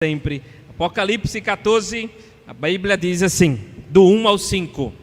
sempre. Apocalipse 14, a Bíblia diz assim, do 1 ao 5.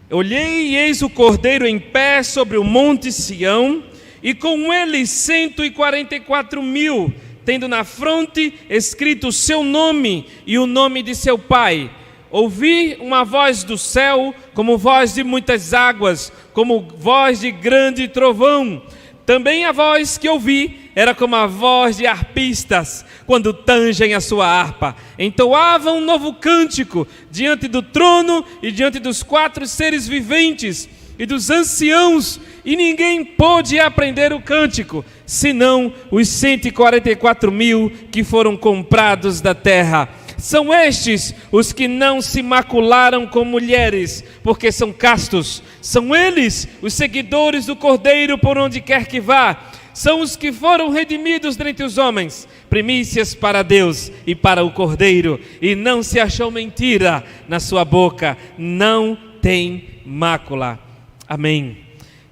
Olhei e eis o Cordeiro em pé sobre o monte Sião, e com ele 144.000, tendo na fronte escrito o seu nome e o nome de seu pai. Ouvi uma voz do céu, como voz de muitas águas, como voz de grande trovão. Também a voz que ouvi era como a voz de harpistas, quando tangem a sua harpa. Entoavam um novo cântico diante do trono e diante dos 4 seres viventes e dos anciãos, e ninguém pôde aprender o cântico, senão os 144.000 que foram comprados da terra. São estes os que não se macularam com mulheres, porque são castos. São eles os seguidores do Cordeiro por onde quer que vá. São os que foram redimidos dentre os homens, primícias para Deus e para o Cordeiro. E não se achou mentira na sua boca, não tem mácula. Amém.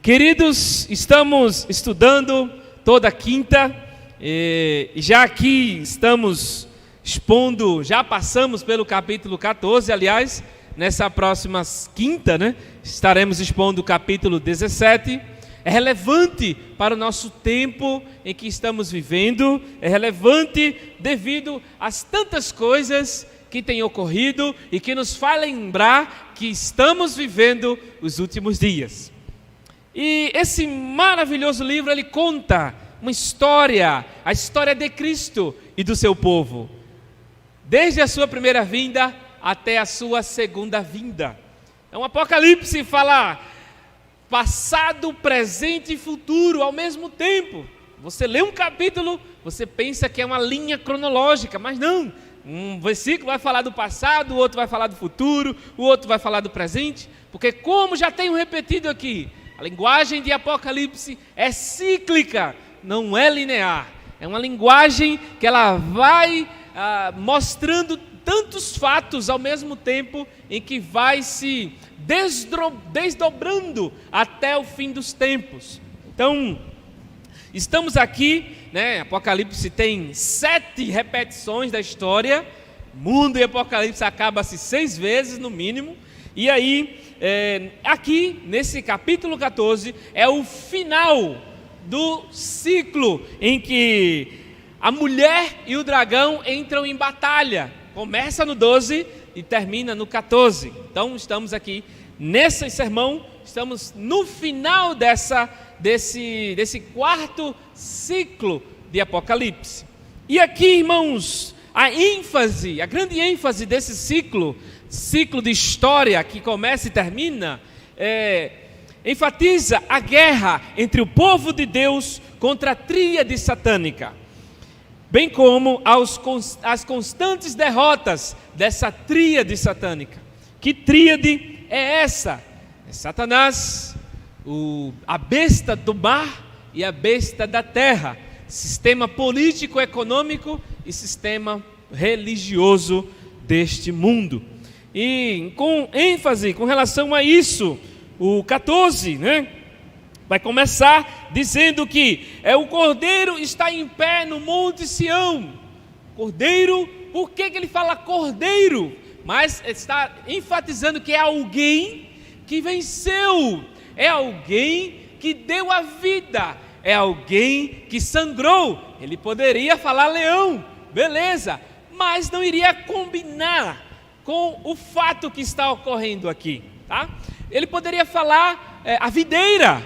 Queridos, estamos estudando toda quinta, e já aqui estamos expondo, já passamos pelo capítulo 14, aliás, nessa próxima quinta, estaremos expondo o capítulo 17, é relevante para o nosso tempo em que estamos vivendo, é relevante devido às tantas coisas que têm ocorrido e que nos faz lembrar que estamos vivendo os últimos dias. E esse maravilhoso livro, ele conta uma história, a história de Cristo e do seu povo, desde a sua primeira vinda até a sua segunda vinda. Então, o Apocalipse fala passado, presente e futuro ao mesmo tempo. Você lê um capítulo, você pensa que é uma linha cronológica, mas não. Um versículo vai falar do passado, o outro vai falar do futuro, o outro vai falar do presente, porque, como já tenho repetido aqui, a linguagem de Apocalipse é cíclica, não é linear. É uma linguagem que ela vai mostrando tantos fatos ao mesmo tempo, em que vai se desdobrando até o fim dos tempos. Então, estamos aqui, Apocalipse tem 7 repetições da história. Mundo e Apocalipse acaba-se 6 vezes no mínimo. E aí, aqui nesse capítulo 14 é o final do ciclo em que a mulher e o dragão entram em batalha. Começa no 12 e termina no 14. Então, estamos aqui nesse sermão, estamos no final desse quarto ciclo de Apocalipse. E aqui, irmãos, a grande ênfase desse ciclo de história que começa e termina, enfatiza a guerra entre o povo de Deus contra a tríade satânica, bem como as constantes derrotas dessa tríade satânica. Que tríade é essa? É Satanás, a besta do mar e a besta da terra, sistema político, econômico e sistema religioso deste mundo. E com ênfase com relação a isso, o 14, vai começar dizendo que o Cordeiro está em pé no monte Sião. Cordeiro, por que ele fala Cordeiro? Mas está enfatizando que é alguém que venceu, é alguém que deu a vida, é alguém que sangrou. Ele poderia falar leão, beleza, mas não iria combinar com o fato que está ocorrendo aqui, tá? Ele poderia falar a videira,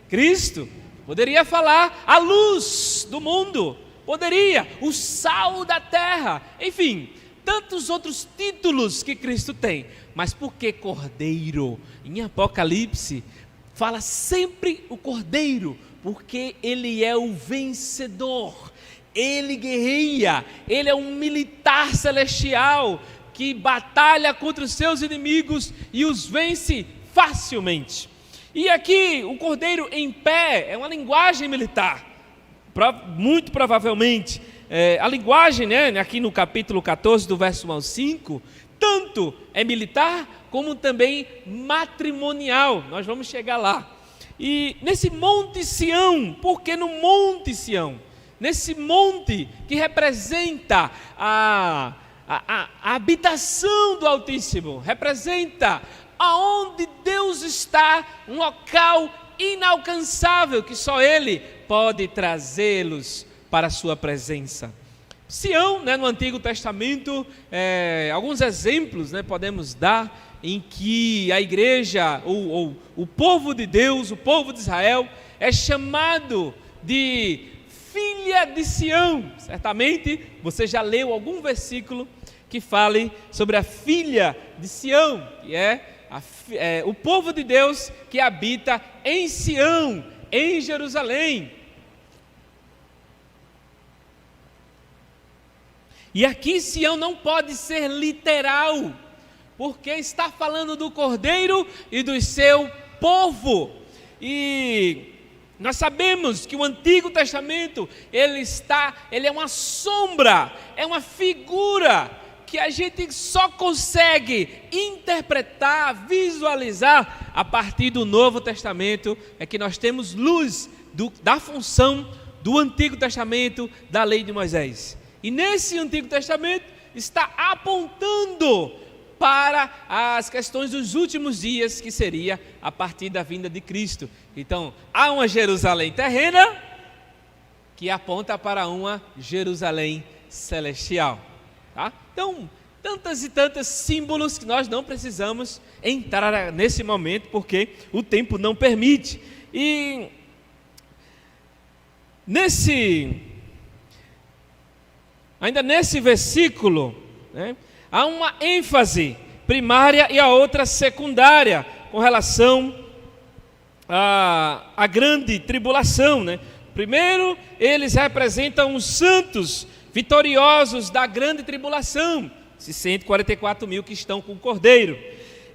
Cristo, poderia falar a luz do mundo, poderia, o sal da terra, enfim, tantos outros títulos que Cristo tem. Mas por que Cordeiro? Em Apocalipse fala sempre o Cordeiro, porque ele é o vencedor, ele guerreia, ele é um militar celestial que batalha contra os seus inimigos e os vence facilmente. E aqui, o Cordeiro em pé é uma linguagem militar, muito provavelmente. A linguagem, aqui no capítulo 14, do verso 1 ao 5, tanto é militar, como também matrimonial. Nós vamos chegar lá. E nesse Monte Sião, por que no Monte Sião? nesse monte que representa a habitação do Altíssimo, representa aonde Deus está, um local inalcançável que só Ele pode trazê-los para a sua presença. Sião, no Antigo Testamento, alguns exemplos podemos dar em que a igreja, ou o povo de Deus, o povo de Israel, é chamado de filha de Sião. Certamente você já leu algum versículo que fale sobre a filha de Sião, que é o povo de Deus que habita em Sião, em Jerusalém. E aqui Sião não pode ser literal, porque está falando do Cordeiro e do seu povo. E nós sabemos que o Antigo Testamento, ele é uma sombra, é uma figura que a gente só consegue interpretar, visualizar a partir do Novo Testamento, é que nós temos luz da função do Antigo Testamento, da lei de Moisés. E nesse Antigo Testamento está apontando para as questões dos últimos dias, que seria a partir da vinda de Cristo. Então, há uma Jerusalém terrena que aponta para uma Jerusalém celestial. Tá? Então, tantas e tantas símbolos que nós não precisamos entrar nesse momento, porque o tempo não permite. E ainda nesse versículo, há uma ênfase primária e a outra secundária com relação à grande tribulação. Primeiro, eles representam os santos vitoriosos da grande tribulação, esses 144 mil que estão com o Cordeiro.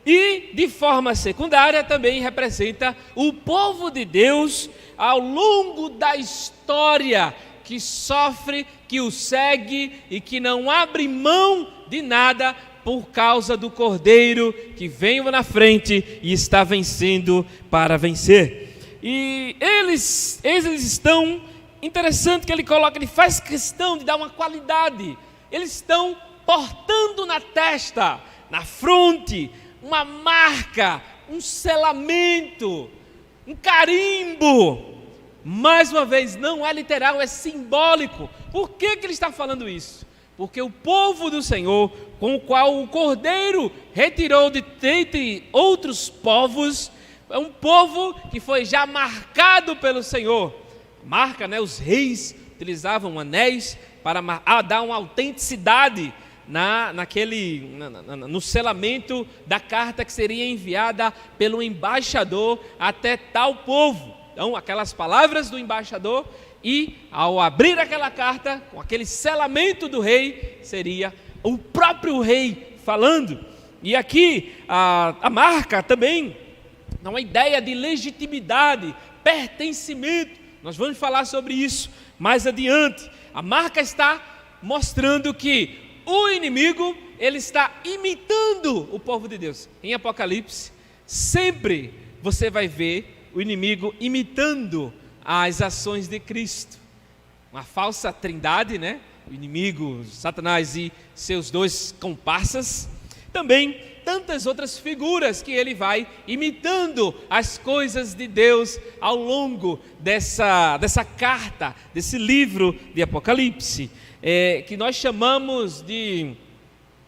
E, de forma secundária, também representa o povo de Deus ao longo da história, que sofre, que o segue e que não abre mão de nada por causa do Cordeiro que vem na frente e está vencendo para vencer. E eles estão, interessante que ele faz questão de dar uma qualidade. Eles estão portando na testa, na fronte, uma marca, um selamento, um carimbo. Mais uma vez, não é literal, é simbólico. Por que ele está falando isso? Porque o povo do Senhor, com o qual o Cordeiro retirou de dentre outros povos, é um povo que foi já marcado pelo Senhor. Marca, os reis utilizavam anéis para dar uma autenticidade no selamento da carta que seria enviada pelo embaixador até tal povo. Então, aquelas palavras do embaixador, e ao abrir aquela carta, com aquele selamento do rei, seria o próprio rei falando. E aqui a marca também dá uma ideia de legitimidade, pertencimento. Nós vamos falar sobre isso mais adiante. A marca está mostrando que o inimigo, ele está imitando o povo de Deus. Em Apocalipse, sempre você vai ver o inimigo imitando as ações de Cristo. Uma falsa trindade, O inimigo, Satanás e seus dois comparsas. Também tantas outras figuras que ele vai imitando as coisas de Deus ao longo dessa carta, desse livro de Apocalipse, que nós chamamos de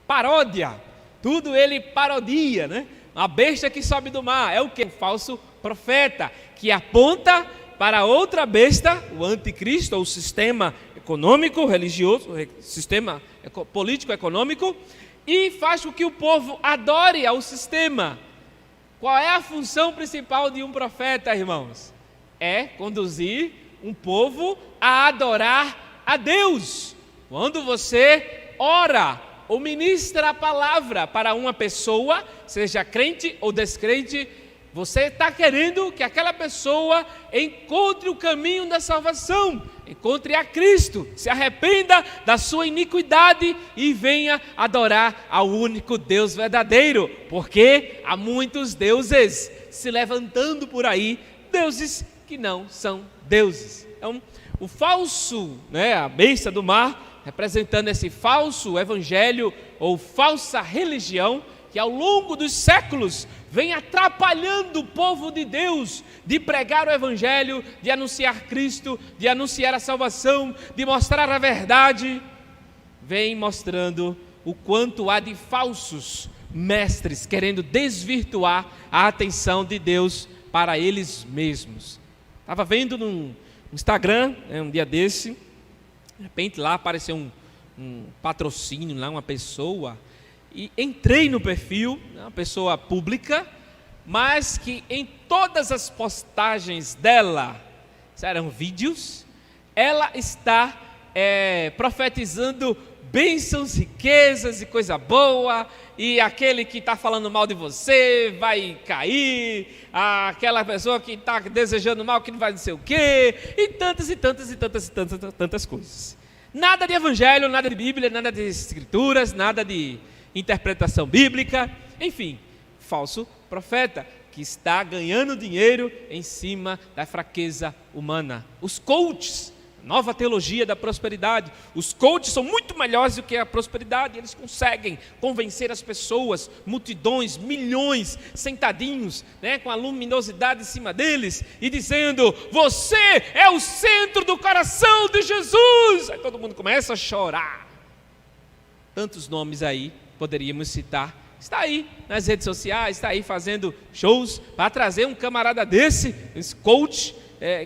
paródia. Tudo ele parodia, A besta que sobe do mar é o que? O falso profeta, que aponta para outra besta, o anticristo, ou o sistema econômico, religioso, sistema político-econômico, e faz com que o povo adore ao sistema. Qual é a função principal de um profeta, irmãos? É conduzir um povo a adorar a Deus. Quando você ora ou ministra a palavra para uma pessoa, seja crente ou descrente, você está querendo que aquela pessoa encontre o caminho da salvação, encontre a Cristo, se arrependa da sua iniquidade e venha adorar ao único Deus verdadeiro, porque há muitos deuses se levantando por aí, deuses que não são deuses. Então, o falso, a besta do mar, representando esse falso evangelho ou falsa religião que ao longo dos séculos vem atrapalhando o povo de Deus de pregar o evangelho, de anunciar Cristo, de anunciar a salvação, de mostrar a verdade. Vem mostrando o quanto há de falsos mestres querendo desvirtuar a atenção de Deus para eles mesmos. Estava vendo no Instagram, um dia desse, de repente lá apareceu um patrocínio, lá uma pessoa, e entrei no perfil, uma pessoa pública, mas que em todas as postagens dela, eram vídeos, ela está profetizando bênçãos, riquezas e coisa boa, e aquele que está falando mal de você vai cair, aquela pessoa que está desejando mal que não vai não sei o quê, e tantas coisas. Nada de evangelho, nada de Bíblia, nada de escrituras, nada de interpretação bíblica, enfim, falso profeta que está ganhando dinheiro em cima da fraqueza humana. Os coaches, nova teologia da prosperidade, os coaches são muito melhores do que a prosperidade, eles conseguem convencer as pessoas, multidões, milhões, sentadinhos, com a luminosidade em cima deles, e dizendo, você é o centro do coração de Jesus, aí todo mundo começa a chorar. Tantos nomes aí, poderíamos citar, está aí nas redes sociais, está aí fazendo shows, para trazer um camarada desse, esse coach,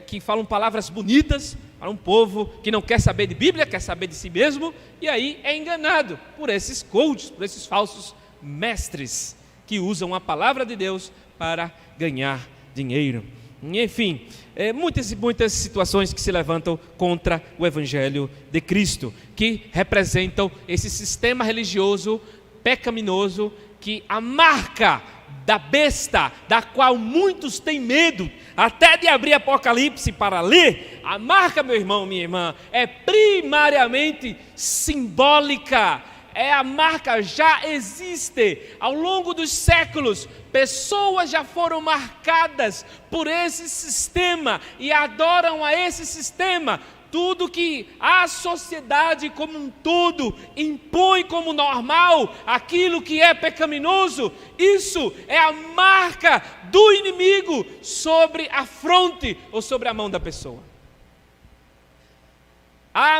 que falam palavras bonitas, para um povo que não quer saber de Bíblia, quer saber de si mesmo, e aí é enganado por esses coaches, por esses falsos mestres, que usam a palavra de Deus para ganhar dinheiro. Enfim, muitas situações que se levantam contra o Evangelho de Cristo, que representam esse sistema religioso pecaminoso, que a marca da besta, da qual muitos têm medo, até de abrir Apocalipse para ler, a marca, meu irmão, minha irmã, é primariamente simbólica, a marca já existe, ao longo dos séculos, pessoas já foram marcadas por esse sistema, e adoram a esse sistema, tudo que a sociedade como um todo impõe como normal, aquilo que é pecaminoso, isso é a marca do inimigo sobre a fronte ou sobre a mão da pessoa.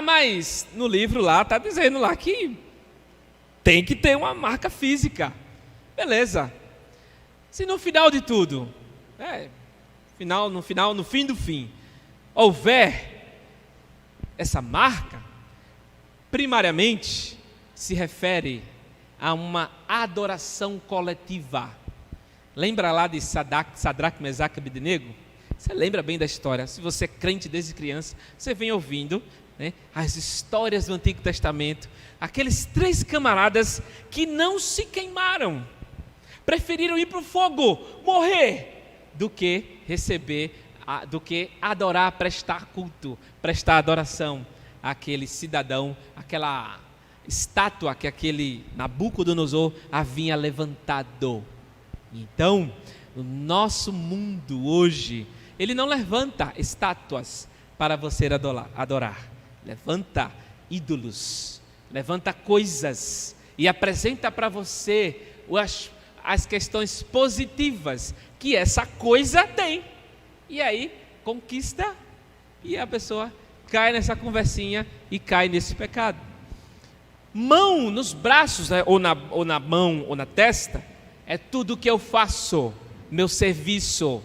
Mas no livro lá está dizendo lá que tem que ter uma marca física. Beleza. Se no final de tudo, no fim do fim, houver essa marca, primariamente se refere a uma adoração coletiva. Lembra lá de Sadraque, Mesaque e Abednego? Você lembra bem da história? Se você é crente desde criança, você vem ouvindo as histórias do Antigo Testamento, aqueles 3 camaradas que não se queimaram, preferiram ir para o fogo, morrer, do que adorar, prestar culto, prestar adoração àquele cidadão, aquela estátua que aquele Nabucodonosor havia levantado. Então, o nosso mundo hoje, ele não levanta estátuas para você adorar, levanta ídolos, levanta coisas e apresenta para você as questões positivas que essa coisa tem. E aí, conquista, e a pessoa cai nessa conversinha e cai nesse pecado. Mão nos braços, ou na mão, ou na testa, é tudo que eu faço, meu serviço.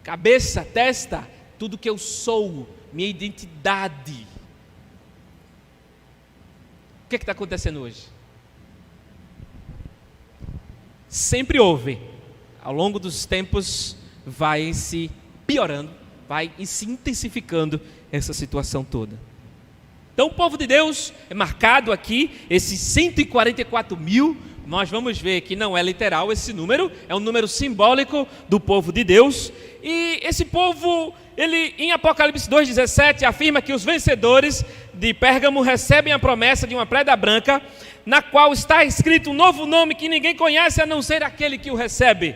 Cabeça, testa, tudo que eu sou, minha identidade. O que está acontecendo hoje? Sempre houve, ao longo dos tempos, vai se piorando, vai se intensificando essa situação toda. Então o povo de Deus é marcado aqui, esses 144 mil, nós vamos ver que não é literal esse número, é um número simbólico do povo de Deus, e esse povo, ele em Apocalipse 2,17 afirma que os vencedores de Pérgamo recebem a promessa de uma pedra branca, na qual está escrito um novo nome que ninguém conhece a não ser aquele que o recebe.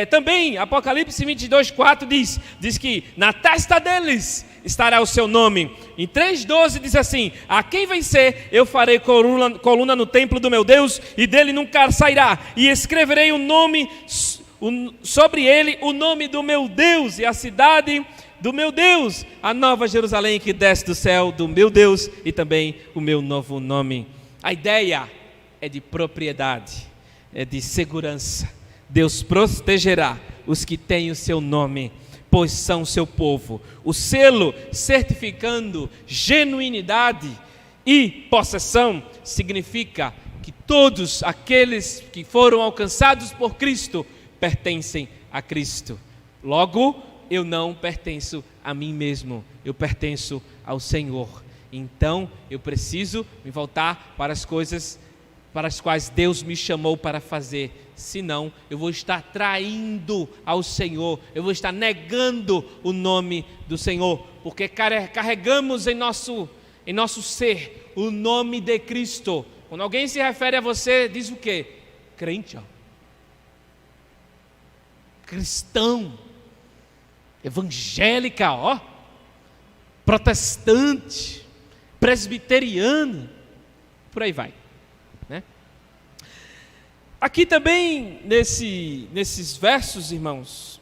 Também Apocalipse 22:4 diz que na testa deles estará o seu nome. Em 3:12 diz assim: a quem vencer eu farei coluna no templo do meu Deus, e dele nunca sairá, e escreverei o nome sobre ele, o nome do meu Deus, e a cidade do meu Deus, a nova Jerusalém que desce do céu do meu Deus, e também o meu novo nome. A ideia é de propriedade, é de segurança. Deus protegerá os que têm o seu nome, pois são seu povo. O selo certificando genuinidade e possessão significa que todos aqueles que foram alcançados por Cristo pertencem a Cristo. Logo, eu não pertenço a mim mesmo, eu pertenço ao Senhor. Então, eu preciso me voltar para as coisas para as quais Deus me chamou para fazer. Senão, eu vou estar traindo ao Senhor, eu vou estar negando o nome do Senhor, porque carregamos em nosso ser o nome de Cristo. Quando alguém se refere a você, diz o quê? Crente, cristão, evangélica, protestante, presbiteriano, por aí vai, né? Aqui também, nesses versos, irmãos,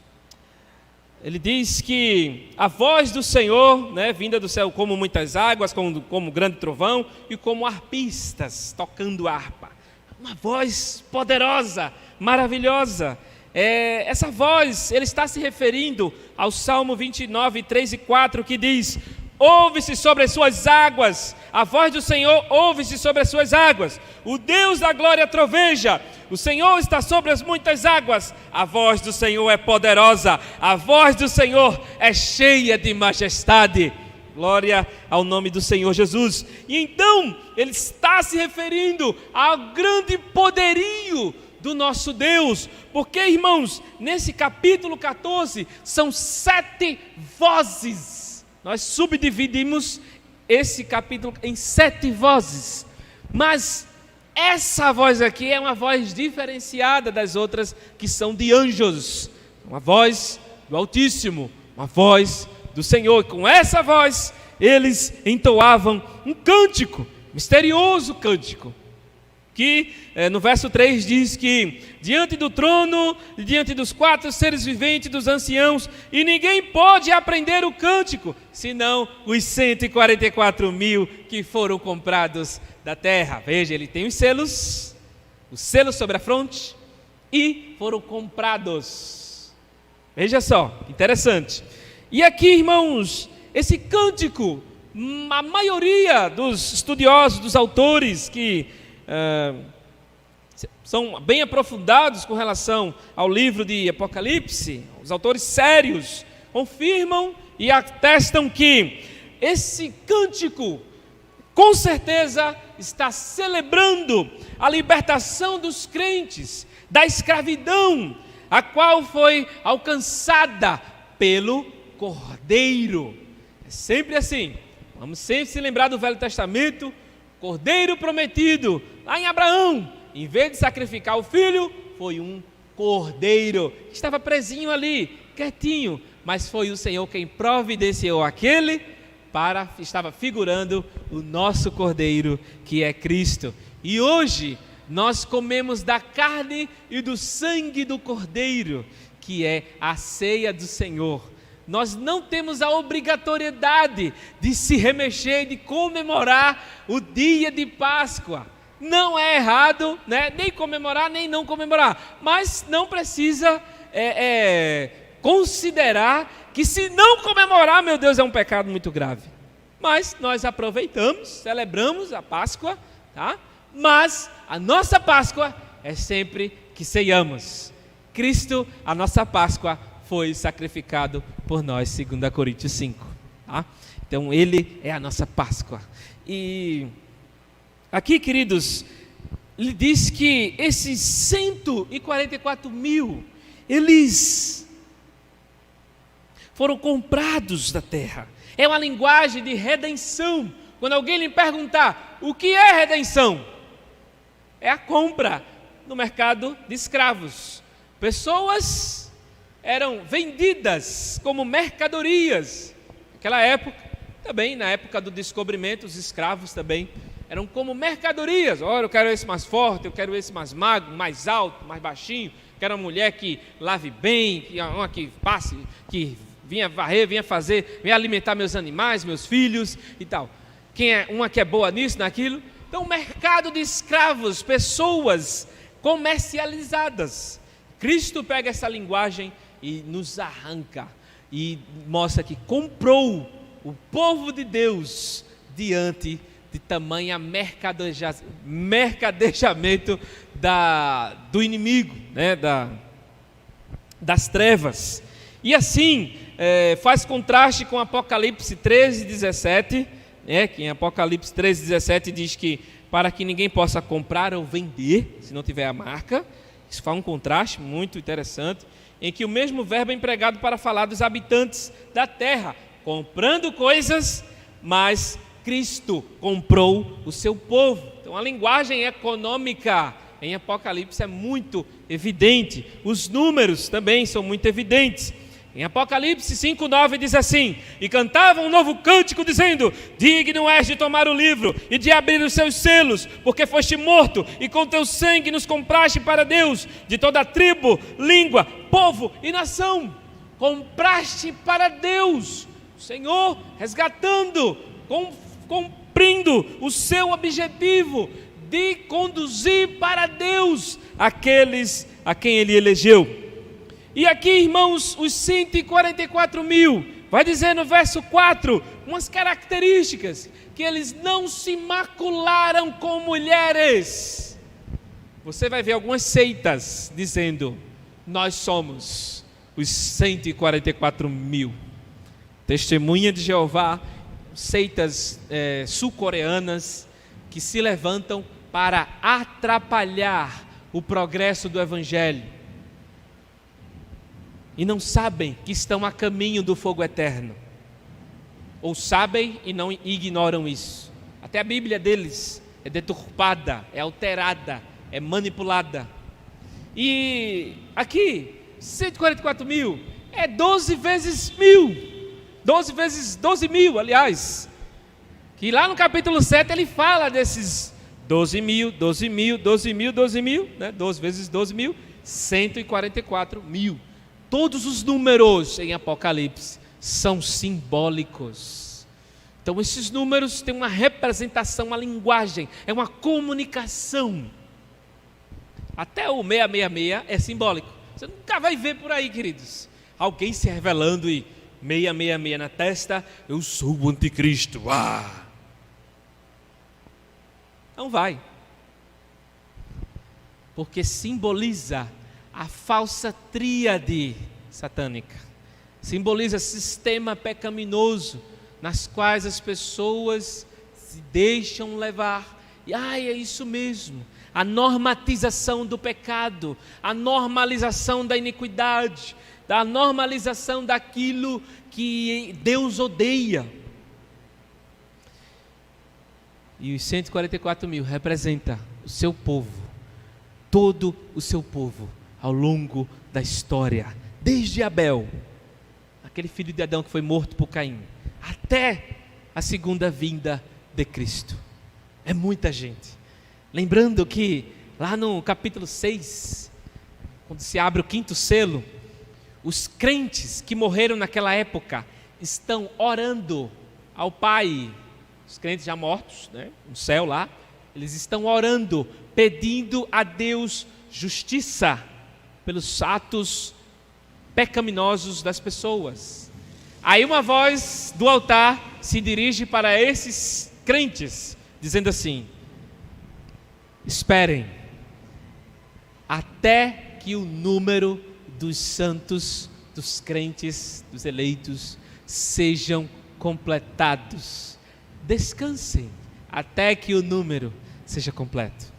ele diz que a voz do Senhor, né, vinda do céu como muitas águas, como grande trovão, e como arpistas tocando harpa. Uma voz poderosa, maravilhosa. Essa voz, ele está se referindo ao Salmo 29, 3 e 4, que diz: ouve-se sobre as suas águas, a voz do Senhor ouve-se sobre as suas águas, o Deus da glória troveja, o Senhor está sobre as muitas águas, a voz do Senhor é poderosa, a voz do Senhor é cheia de majestade. Glória ao nome do Senhor Jesus. E então, ele está se referindo ao grande poderio do nosso Deus, porque, irmãos, nesse capítulo 14, são 7 vozes. Nós subdividimos esse capítulo em 7 vozes, mas essa voz aqui é uma voz diferenciada das outras, que são de anjos, uma voz do Altíssimo, uma voz do Senhor. E com essa voz, eles entoavam um cântico, misterioso cântico, que no verso 3 diz que diante do trono, diante dos 4 seres viventes, dos anciãos, e ninguém pode aprender o cântico, senão os 144 mil que foram comprados da terra. Veja, ele tem os selos, o selo sobre a fronte, e foram comprados. Veja só, interessante. E aqui, irmãos, esse cântico, a maioria dos estudiosos, dos autores que são bem aprofundados com relação ao livro de Apocalipse, os autores sérios, confirmam e atestam que esse cântico, com certeza, está celebrando a libertação dos crentes da escravidão, a qual foi alcançada pelo Cordeiro. É sempre assim, vamos sempre se lembrar do Velho Testamento. Cordeiro prometido, lá em Abraão, em vez de sacrificar o filho, foi um cordeiro, que estava presinho ali, quietinho, mas foi o Senhor quem providenciou aquele, estava figurando o nosso cordeiro, que é Cristo. E hoje, nós comemos da carne e do sangue do cordeiro, que é a ceia do Senhor. Nós não temos a obrigatoriedade de se remexer, de comemorar o dia de Páscoa. Não é errado, né? Nem comemorar, nem não comemorar. Mas não precisa considerar que se não comemorar, meu Deus, é um pecado muito grave. Mas nós aproveitamos, celebramos a Páscoa, tá? Mas a nossa Páscoa é sempre que ceiamos. Cristo, a nossa Páscoa, foi sacrificado por nós, 2 Coríntios 5, tá? Então ele é a nossa Páscoa. E aqui, queridos, ele diz que esses 144 mil, eles foram comprados da terra. É uma linguagem de redenção. Quando alguém lhe perguntar o que é redenção, é a compra no mercado de escravos. Pessoas eram vendidas como mercadorias. Naquela época, também na época do descobrimento, os escravos também eram como mercadorias. Olha, eu quero esse mais forte, eu quero esse mais magro, mais alto, mais baixinho. Quero uma mulher que lave bem, uma que passe, que vinha varrer, vinha fazer, vinha alimentar meus animais, meus filhos e tal. Uma que é boa nisso, naquilo. Então, mercado de escravos, pessoas comercializadas. Cristo pega essa linguagem e nos arranca e mostra que comprou o povo de Deus diante de tamanha mercadejamento do inimigo, né? Das trevas. E assim, faz contraste com Apocalipse 13:17, né? Que em Apocalipse 13:17 diz que para que ninguém possa comprar ou vender, se não tiver a marca. Isso faz um contraste muito interessante, em que o mesmo verbo é empregado para falar dos habitantes da terra, comprando coisas, mas Cristo comprou o seu povo. Então a linguagem econômica em Apocalipse é muito evidente, os números também são muito evidentes. Em Apocalipse 5:9 diz assim: e cantavam um novo cântico dizendo: digno és de tomar o livro e de abrir os seus selos, porque foste morto e com teu sangue nos compraste para Deus de toda tribo, língua, povo e nação. Compraste para Deus, o Senhor resgatando, cumprindo o seu objetivo de conduzir para Deus aqueles a quem Ele elegeu. E aqui, irmãos, os 144 mil, vai dizer no verso 4, umas características, que eles não se macularam com mulheres. Você vai ver algumas seitas dizendo: nós somos os 144 mil. Testemunha de Jeová, seitas sul-coreanas, que se levantam para atrapalhar o progresso do Evangelho. E não sabem que estão a caminho do fogo eterno. Ou sabem e não ignoram isso. Até a Bíblia deles é deturpada, é alterada, é manipulada. E aqui, 144 mil, é 12 vezes mil. 12 vezes 12 mil, aliás. Que lá no capítulo 7 ele fala desses 12 mil, 12 mil, 12 mil, 12 mil, né? 12 vezes 12 mil, 144 mil. Todos os números em Apocalipse são simbólicos. Então esses números têm uma representação, uma linguagem, é uma comunicação. Até o 666 é simbólico. Você nunca vai ver por aí, queridos, alguém se revelando e 666 na testa: eu sou o anticristo. Não vai. Porque simboliza a falsa tríade satânica, simboliza sistema pecaminoso, nas quais as pessoas se deixam levar, e é isso mesmo, a normatização do pecado, a normalização da iniquidade, a normalização daquilo que Deus odeia. E os 144 mil representa o seu povo, todo o seu povo, ao longo da história, desde Abel, aquele filho de Adão que foi morto por Caim, até a segunda vinda de Cristo. É muita gente. Lembrando que lá no capítulo 6, quando se abre o 5º selo, os crentes que morreram naquela época estão orando ao Pai. Os crentes já mortos, né, no céu lá, eles estão orando, pedindo a Deus justiça pelos atos pecaminosos das pessoas. Aí uma voz do altar se dirige para esses crentes, dizendo assim: esperem até que o número dos santos, dos crentes, dos eleitos sejam completados. Descansem até que o número seja completo.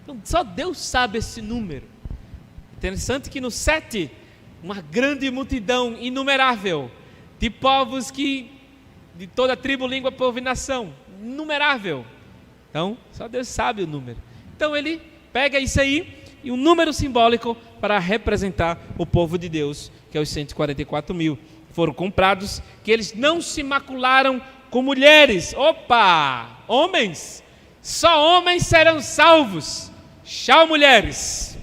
Então, só Deus sabe esse número. Interessante que no 7, uma grande multidão inumerável de povos de toda tribo, língua, povo e nação, inumerável. Então, só Deus sabe o número. Então ele pega isso aí e um número simbólico para representar o povo de Deus, que é os 144 mil. Foram comprados, que eles não se macularam com mulheres. Opa! Homens! Só homens serão salvos. Tchau, mulheres!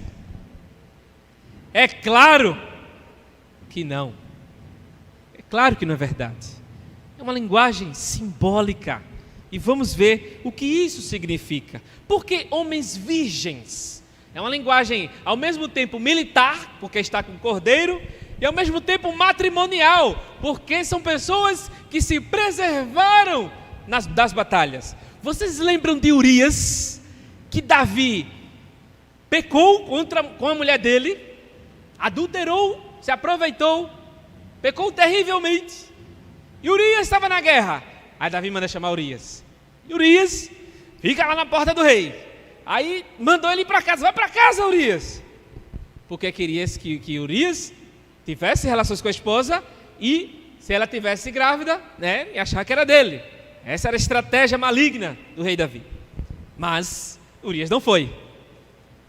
É claro que não. É claro que não é verdade. É uma linguagem simbólica. E vamos ver o que isso significa. Por que homens virgens? É uma linguagem ao mesmo tempo militar, porque está com o cordeiro, e ao mesmo tempo matrimonial, porque são pessoas que se preservaram das batalhas. Vocês lembram de Urias, que Davi pecou com a mulher dele, adulterou, se aproveitou, pecou terrivelmente, e Urias estava na guerra. Aí Davi manda chamar Urias, e Urias fica lá na porta do rei. Aí mandou ele ir para casa. Vai para casa, Urias, porque queria que Urias tivesse relações com a esposa, e se ela tivesse grávida, né, e achar que era dele. Essa era a estratégia maligna do rei Davi. Mas Urias não foi.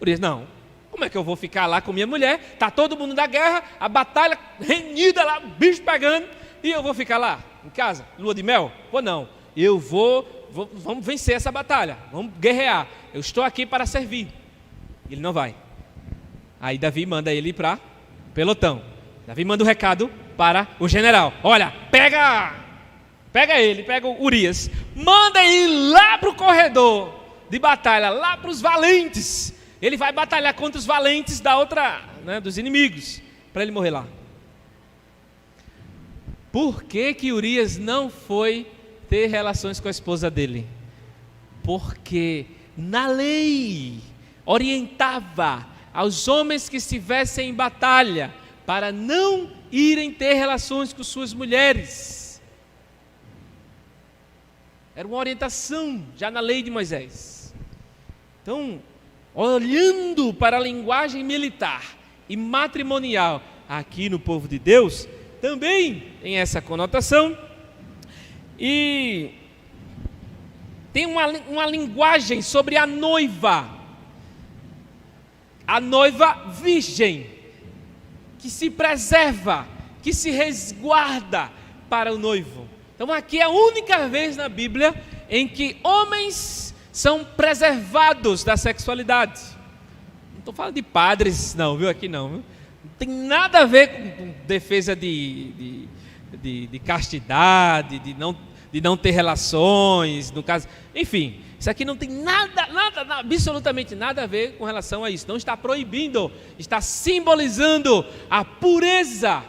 Urias, não, como é que eu vou ficar lá com minha mulher? Está todo mundo na guerra, a batalha renhida lá, bicho pegando, e eu vou ficar lá em casa, lua de mel? Vou não, vamos vencer essa batalha, vamos guerrear, eu estou aqui para servir. Ele não vai. Aí Davi manda ele para pelotão. Davi manda o recado para o general: olha, pega o Urias, manda ele lá para o corredor de batalha, lá para os valentes. Ele vai batalhar contra os valentes da outra, né, dos inimigos, para ele morrer lá. Por que Urias não foi ter relações com a esposa dele? Porque na lei orientava aos homens que estivessem em batalha para não irem ter relações com suas mulheres. Era uma orientação já na lei de Moisés. Então, olhando para a linguagem militar e matrimonial aqui no povo de Deus, também tem essa conotação. E tem uma linguagem sobre a noiva virgem, que se preserva, que se resguarda para o noivo. Então aqui é a única vez na Bíblia em que homens são preservados da sexualidade. Não estou falando de padres não, viu? Aqui não, viu? Não tem nada a ver com defesa de castidade, de não ter relações, no caso, enfim, isso aqui não tem nada, absolutamente nada a ver com relação a isso. Não está proibindo, está simbolizando a pureza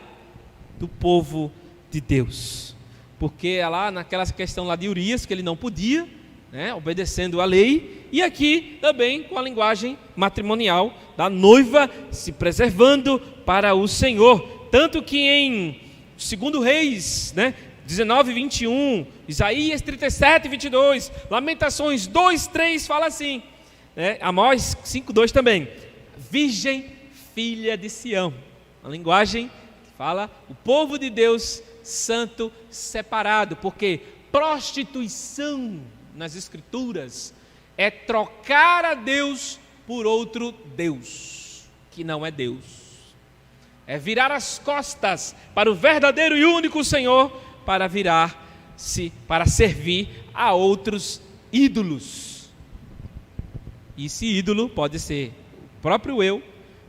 do povo de Deus. Porque é lá naquela questão lá de Urias, que ele não podia, né, obedecendo a lei, e aqui também com a linguagem matrimonial da noiva se preservando para o Senhor. Tanto que em 2 Reis, né, 19, 21, Isaías 37, 22, Lamentações 2, 3 fala assim, né? Amós 5, 2 também: Virgem, filha de Sião. Uma linguagem que fala o povo de Deus santo, separado, porque prostituição nas Escrituras é trocar a Deus por outro Deus, que não é Deus. É virar as costas para o verdadeiro e único Senhor, para servir a outros ídolos. E esse ídolo pode ser o próprio eu,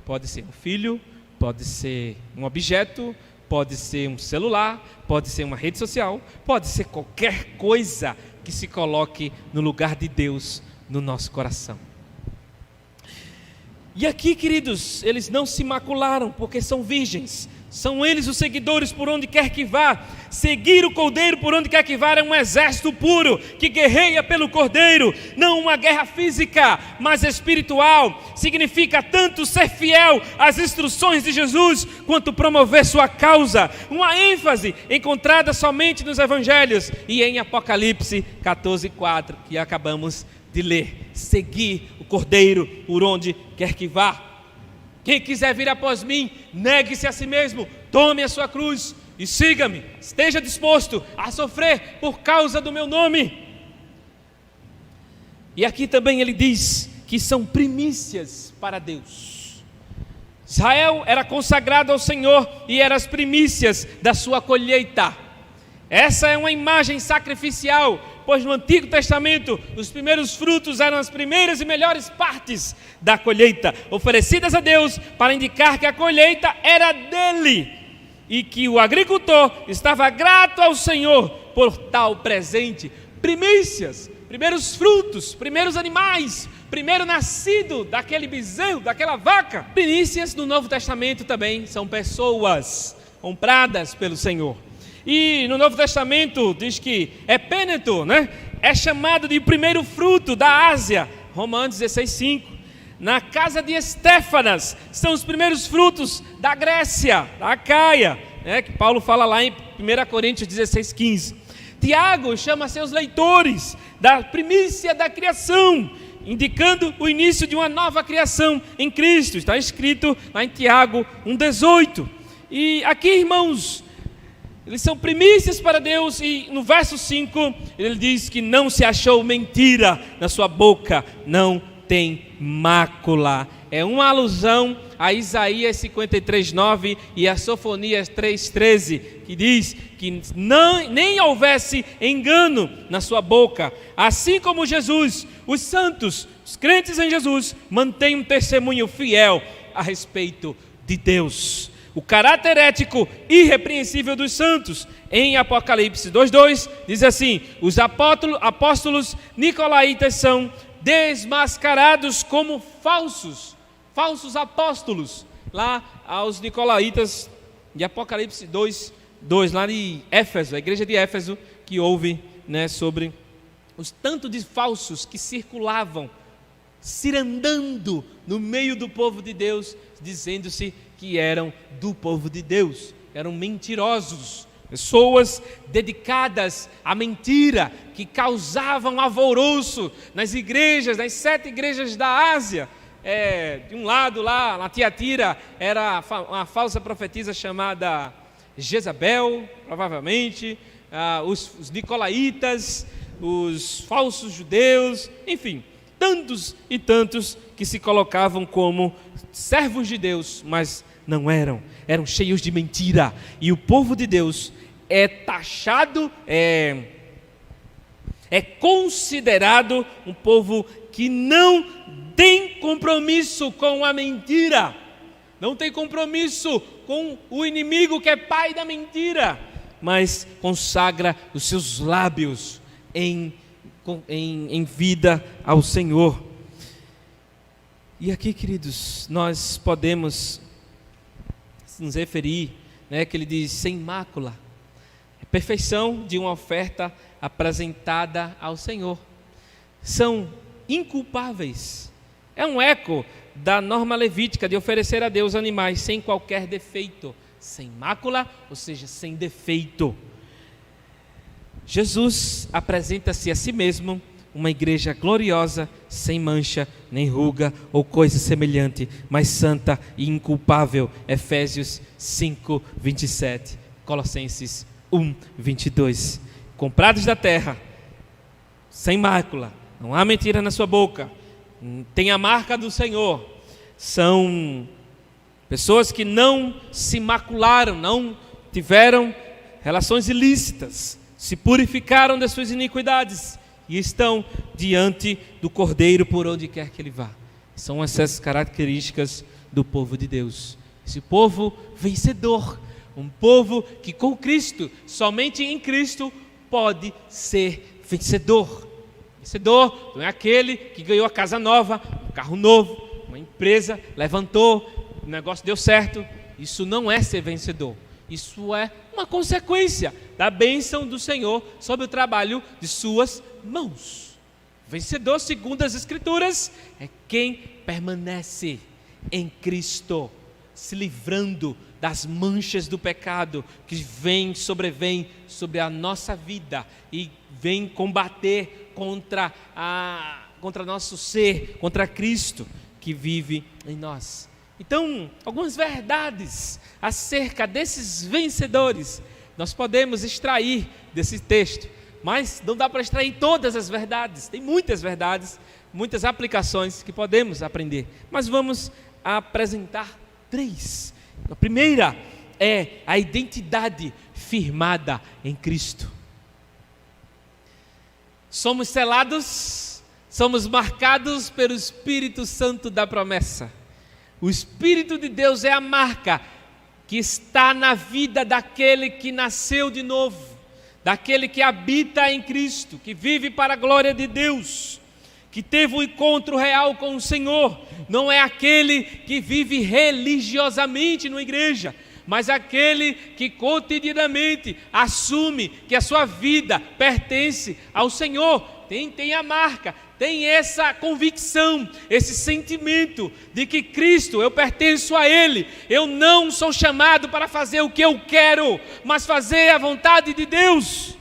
pode ser um filho, pode ser um objeto, pode ser um celular, pode ser uma rede social, pode ser qualquer coisa que se coloque no lugar de Deus no nosso coração. E aqui, queridos, eles não se macularam porque são virgens. São eles os seguidores por onde quer que vá. Seguir o Cordeiro por onde quer que vá é um exército puro que guerreia pelo Cordeiro. Não uma guerra física, mas espiritual. Significa tanto ser fiel às instruções de Jesus, quanto promover sua causa. Uma ênfase encontrada somente nos Evangelhos e em Apocalipse 14:4, que acabamos de ler. Seguir o Cordeiro por onde quer que vá. Quem quiser vir após mim, negue-se a si mesmo, tome a sua cruz e siga-me. Esteja disposto a sofrer por causa do meu nome. E aqui também ele diz que são primícias para Deus. Israel era consagrado ao Senhor e eram as primícias da sua colheita. Essa é uma imagem sacrificial, pois no Antigo Testamento os primeiros frutos eram as primeiras e melhores partes da colheita, oferecidas a Deus para indicar que a colheita era dele e que o agricultor estava grato ao Senhor por tal presente. Primícias, primeiros frutos, primeiros animais, primeiro nascido daquele bezerro, daquela vaca. Primícias no Novo Testamento também são pessoas compradas pelo Senhor. E no Novo Testamento diz que Epêneto, é chamado de primeiro fruto da Ásia, Romanos 16:5. Na casa de Estéfanas são os primeiros frutos da Grécia, da Acaia, que Paulo fala lá em 1 Coríntios 16:15. Tiago chama seus leitores da primícia da criação, indicando o início de uma nova criação em Cristo. Está escrito lá em Tiago 1:18. E aqui, irmãos, eles são primícias para Deus, e no verso 5 ele diz que não se achou mentira na sua boca, não tem mácula. É uma alusão a Isaías 53:9 e a Sofonias 3:13, que diz que nem houvesse engano na sua boca. Assim como Jesus, os santos, os crentes em Jesus, mantêm um testemunho fiel a respeito de Deus. O caráter ético irrepreensível dos santos, em Apocalipse 2:2, diz assim: os apóstolos nicolaítas são desmascarados como falsos apóstolos, lá aos nicolaítas de Apocalipse 2:2, lá de Éfeso, a igreja de Éfeso, que houve sobre os tanto de falsos que circulavam, cirandando no meio do povo de Deus, dizendo-se que eram do povo de Deus. Eram mentirosos, pessoas dedicadas à mentira, que causavam alvoroço nas igrejas, nas 7 igrejas da Ásia. De um lado lá, na Tiatira, era uma falsa profetisa chamada Jezabel, provavelmente, os nicolaítas, os falsos judeus, enfim, tantos e tantos que se colocavam como servos de Deus, mas não eram cheios de mentira. E o povo de Deus é taxado, é considerado um povo que não tem compromisso com a mentira, não tem compromisso com o inimigo que é pai da mentira, mas consagra os seus lábios em vida ao Senhor. E aqui, queridos, nós podemos nos referir, que ele diz sem mácula, perfeição de uma oferta apresentada ao Senhor. São inculpáveis. É um eco da norma levítica de oferecer a Deus animais sem qualquer defeito, sem mácula, ou seja, sem defeito. Jesus apresenta-se a si mesmo uma igreja gloriosa, sem mancha, nem ruga ou coisa semelhante, mas santa e inculpável. Efésios 5:27, Colossenses 1:22. Comprados da terra, sem mácula, não há mentira na sua boca, tem a marca do Senhor. São pessoas que não se macularam, não tiveram relações ilícitas, se purificaram das suas iniquidades e estão diante do Cordeiro por onde quer que ele vá. São essas características do povo de Deus. Esse povo vencedor, um povo que com Cristo, somente em Cristo, pode ser vencedor. Vencedor não é aquele que ganhou a casa nova, um carro novo, uma empresa, levantou, o negócio deu certo. Isso não é ser vencedor. Isso é uma consequência da bênção do Senhor sobre o trabalho de suas mãos. Vencedor, segundo as Escrituras, é quem permanece em Cristo, se livrando das manchas do pecado que sobrevém sobre a nossa vida e vem combater contra nosso ser, contra Cristo que vive em nós. Então, algumas verdades acerca desses vencedores nós podemos extrair desse texto, mas não dá para extrair todas as verdades. Tem muitas verdades, muitas aplicações que podemos aprender, mas vamos apresentar 3. A primeira é a identidade firmada em Cristo. Somos selados, somos marcados pelo Espírito Santo da promessa. O Espírito de Deus é a marca que está na vida daquele que nasceu de novo, daquele que habita em Cristo, que vive para a glória de Deus, que teve um encontro real com o Senhor. Não é aquele que vive religiosamente numa igreja, mas aquele que cotidianamente assume que a sua vida pertence ao Senhor. Tem a marca, tem essa convicção, esse sentimento de que Cristo, eu pertenço a Ele. Eu não sou chamado para fazer o que eu quero, mas fazer a vontade de Deus.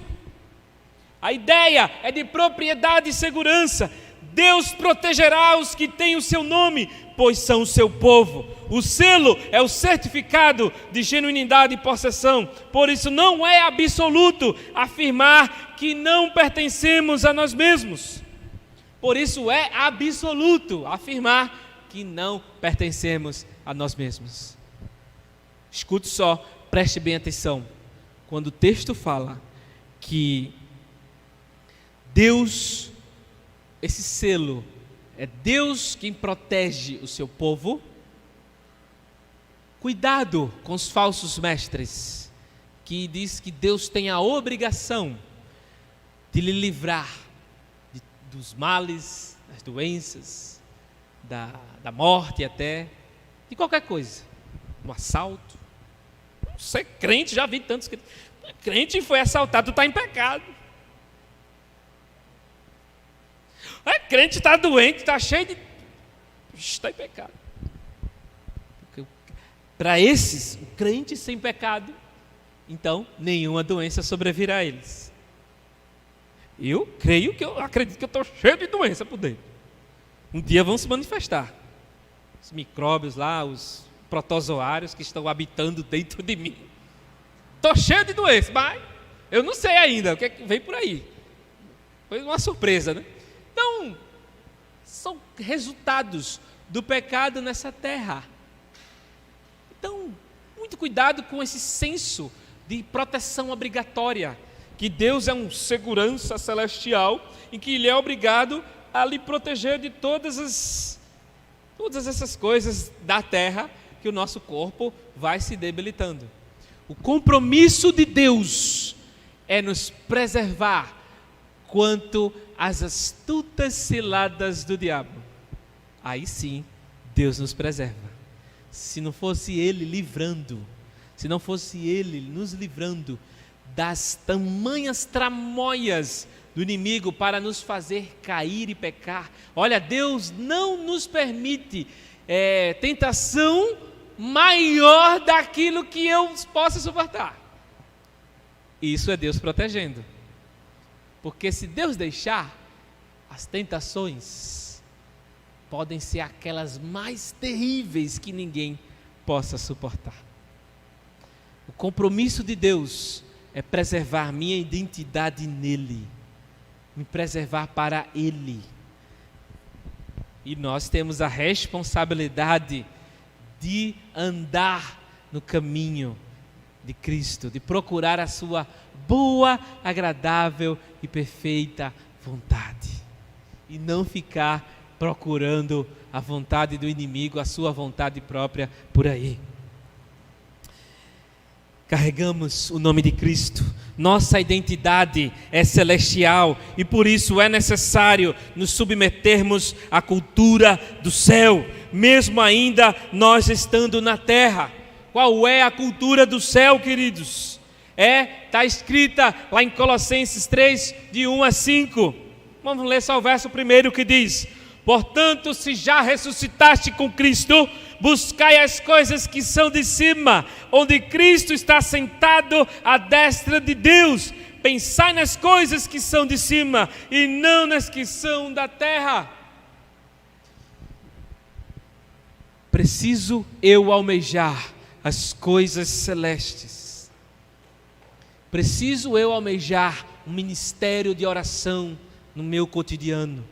A ideia é de propriedade e segurança. Deus protegerá os que têm o seu nome, pois são o seu povo. O selo é o certificado de genuinidade e possessão. Por isso não é absoluto afirmar que não pertencemos a nós mesmos. Por isso é absoluto afirmar que não pertencemos a nós mesmos. Escute só, preste bem atenção. Quando o texto fala que Deus, esse selo, é Deus quem protege o seu povo, cuidado com os falsos mestres, que diz que Deus tem a obrigação de lhe livrar dos males, das doenças, da morte até, de qualquer coisa, um assalto. Você é crente, já vi tantos crentes. Crente foi assaltado, tu está em pecado. Crente está doente, está cheio de... está em pecado. Para esses, o crente sem pecado, então nenhuma doença sobrevirá a eles. Eu acredito que eu estou cheio de doença por dentro. Um dia vão se manifestar. Os micróbios lá, os protozoários que estão habitando dentro de mim. Estou cheio de doença, mas eu não sei ainda o que vem por aí. Foi uma surpresa, né? Então, são resultados do pecado nessa terra. Então, muito cuidado com esse senso de proteção obrigatória, que Deus é um segurança celestial e que Ele é obrigado a lhe proteger de todas essas coisas da terra que o nosso corpo vai se debilitando. O compromisso de Deus é nos preservar quanto às astutas ciladas do diabo. Aí sim, Deus nos preserva. Se não fosse Ele livrando, se não fosse Ele nos livrando das tamanhas tramóias do inimigo para nos fazer cair e pecar. Olha, Deus não nos permite tentação maior daquilo que eu possa suportar. Isso é Deus protegendo. Porque se Deus deixar, as tentações podem ser aquelas mais terríveis que ninguém possa suportar. O compromisso de Deus é preservar minha identidade nele, me preservar para Ele. E nós temos a responsabilidade de andar no caminho de Cristo, de procurar a sua boa, agradável e perfeita vontade. E não ficar procurando a vontade do inimigo, a sua vontade própria por aí. Carregamos o nome de Cristo, nossa identidade é celestial e por isso é necessário nos submetermos à cultura do céu, mesmo ainda nós estando na terra. Qual é a cultura do céu, queridos? Está escrita lá em Colossenses 3, de 1 a 5. Vamos ler só o verso primeiro que diz: portanto, se já ressuscitaste com Cristo, buscai as coisas que são de cima, onde Cristo está sentado à destra de Deus. Pensai nas coisas que são de cima e não nas que são da terra. Preciso eu almejar as coisas celestes. Preciso eu almejar um ministério de oração no meu cotidiano.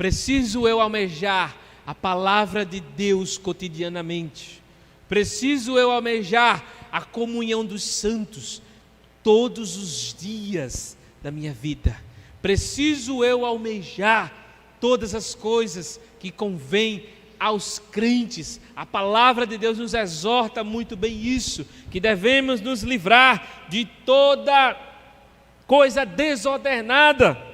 Preciso eu almejar a palavra de Deus cotidianamente. Preciso eu almejar a comunhão dos santos todos os dias da minha vida. Preciso eu almejar todas as coisas que convêm aos crentes. A palavra de Deus nos exorta muito bem isso, que devemos nos livrar de toda coisa desordenada,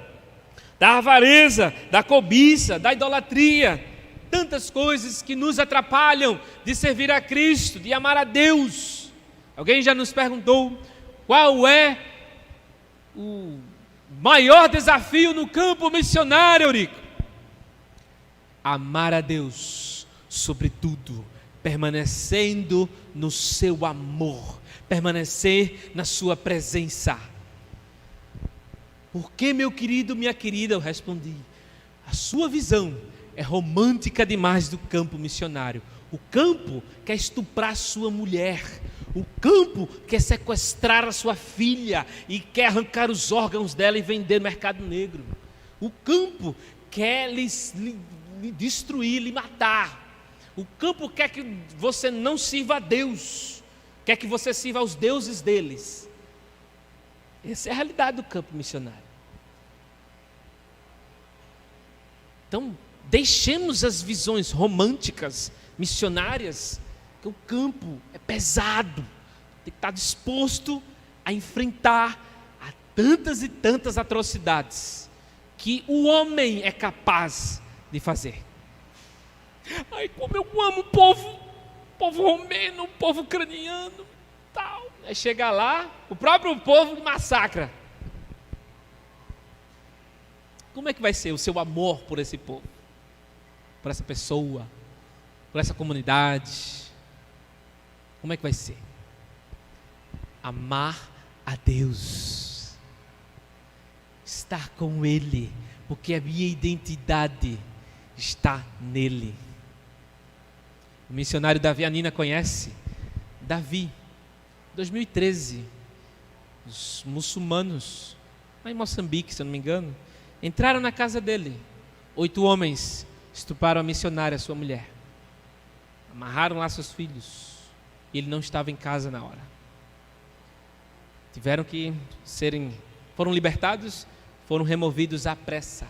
da avareza, da cobiça, da idolatria, tantas coisas que nos atrapalham de servir a Cristo, de amar a Deus. Alguém já nos perguntou qual é o maior desafio no campo missionário, Eurico? Amar a Deus sobre tudo, permanecendo no seu amor, permanecer na sua presença. Por que, meu querido, minha querida? Eu respondi: a sua visão é romântica demais do campo missionário. O campo quer estuprar sua mulher, o campo quer sequestrar a sua filha e quer arrancar os órgãos dela e vender no mercado negro. O campo quer lhe destruir, lhe matar. O campo quer que você não sirva a Deus, quer que você sirva aos deuses deles. Essa é a realidade do campo missionário. Então, deixemos as visões românticas, missionárias, que o campo é pesado, tem que estar disposto a enfrentar a tantas e tantas atrocidades que o homem é capaz de fazer. Ai, como eu amo o povo romeno, o povo ucraniano, tal. Aí chega lá, o próprio povo massacra. Como é que vai ser o seu amor por esse povo, por essa pessoa, por essa comunidade? Como é que vai ser? Amar a Deus, estar com Ele, porque a minha identidade está nele. O missionário Davi, a Nina conhece? Davi, 2013, os muçulmanos, lá em Moçambique, se eu não me engano, entraram na casa dele. 8 homens estupraram a missionária, sua mulher, amarraram lá seus filhos, e ele não estava em casa na hora. Tiveram que foram libertados, foram removidos à pressa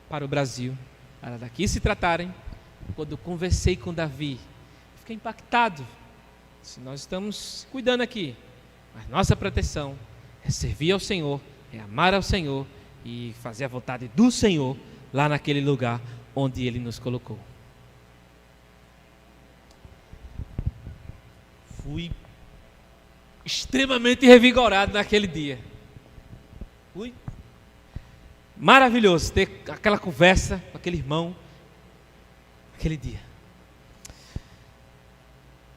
para o Brasil, para daqui se tratarem. Quando eu conversei com Davi, fiquei impactado. Se nós estamos cuidando aqui, mas nossa proteção é servir ao Senhor, é amar ao Senhor e fazer a vontade do Senhor lá naquele lugar onde Ele nos colocou. Fui extremamente revigorado naquele dia. Fui maravilhoso ter aquela conversa com aquele irmão, aquele dia.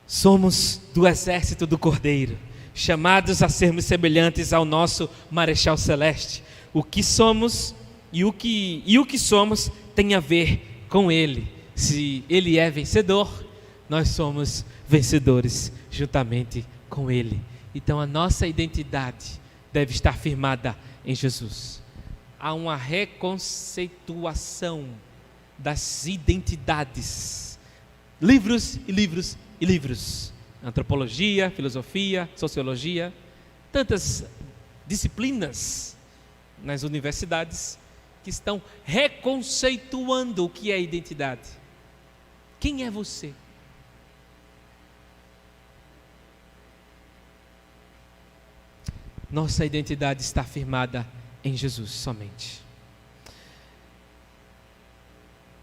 Somos do exército do Cordeiro, chamados a sermos semelhantes ao nosso Marechal Celeste. O que somos e o que somos tem a ver com Ele. Se Ele é vencedor, nós somos vencedores juntamente com Ele. Então a nossa identidade deve estar firmada em Jesus. Há uma reconceituação das identidades. Livros e livros e livros. Antropologia, filosofia, sociologia, tantas disciplinas nas universidades que estão reconceituando o que é identidade. Quem é você? Nossa identidade está firmada em Jesus somente.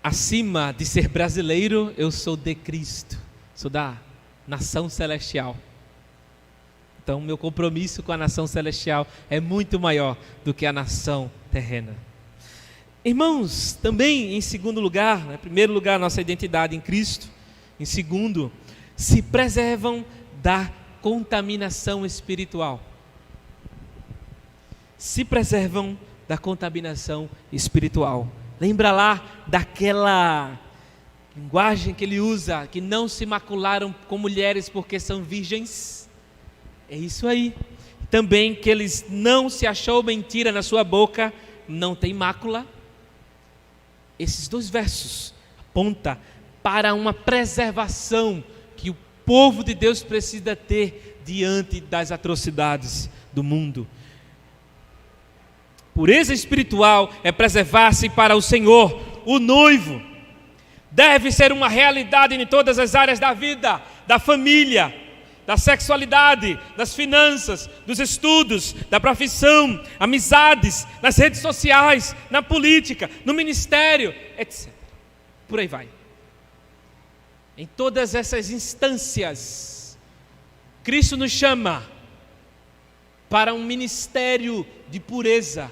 Acima de ser brasileiro, eu sou de Cristo, sou da nação celestial. Então, meu compromisso com a nação celestial é muito maior do que a nação terrena. Irmãos, também em segundo lugar, em primeiro lugar, nossa identidade em Cristo. Em segundo, se preservam da contaminação espiritual. Se preservam da contaminação espiritual. Lembra lá daquela linguagem que ele usa, que não se macularam com mulheres porque são virgens? É isso aí. Também que eles não se achou mentira na sua boca, não tem mácula. esses 2 versos apontam para uma preservação que o povo de Deus precisa ter diante das atrocidades do mundo. Pureza espiritual é preservar-se para o Senhor. O noivo deve ser uma realidade em todas as áreas da vida, da família, da sexualidade, das finanças, dos estudos, da profissão, amizades, nas redes sociais, na política, no ministério, etc. Por aí vai. Em todas essas instâncias, Cristo nos chama para um ministério de pureza.